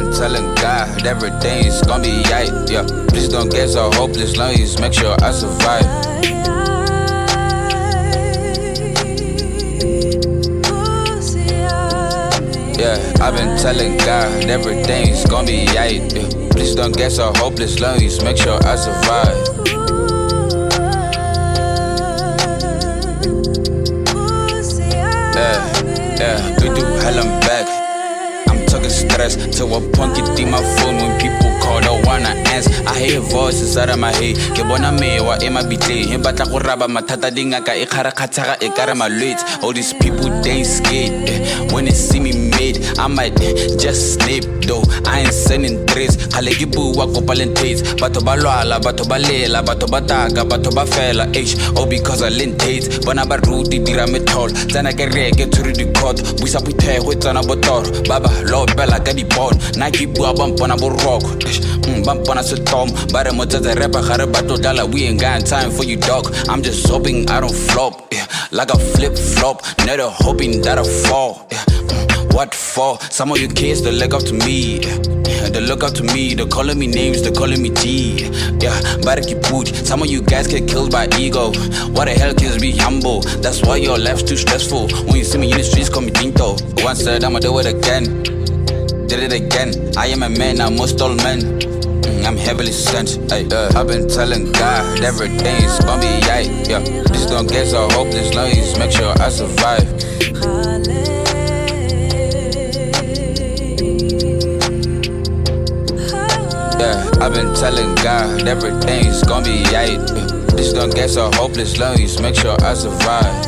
I've been telling God everything's gonna be right. Yeah, please don't get so hopeless, long as make sure I survive. Yeah, I've been telling God everything's gonna be right. Yeah, please don't get so hopeless, long as make sure I survive. Yeah, we do hell and back. I'm talking stress to a point get in my phone when people call, don't wanna answer. I hear voices out of my head. Ke bona mewa e mabiteng he batla go raba mathata dingaka e kharakhatsaga e kare malwetse. All these people they ain't scared. When they see me made, I might just snap though. I ain't sending threats. Khale ke bua kopaleng dates. Batho ba lwala, batho ba lela, batho ba taka, batho ba fela. All because I lent dates. Bona ba ruti dira me toll. Tsena ke reke to the court. Buisa puthego tsana botoro. Baba lo bela ka di ball. Na ke bua ba mpona bo rock. Ba mpona se tom. Ba re motse rapper gare batho dala. We ain't got time for you dog. I'm just hoping I don't flop. Yeah, like a flip flop. Never hoping that I fall. Yeah. What for? Some of you kids, they look up to me. They look up to me, they calling me names, they calling me G. Yeah, baraki put. Some of you guys get killed by ego. What the hell kills me humble? That's why your life's too stressful. When you see me in the streets, call me Tinto. Once said I'ma do it again. Did it again. I am a man, I'm most all men. I'm heavily sent. I've been telling God everything's gonna be right. Yeah, please don't get so hopeless, long as make sure I survive. Yeah, I've been telling God everything's gonna be right. Please don't get so hopeless, long as make sure I survive.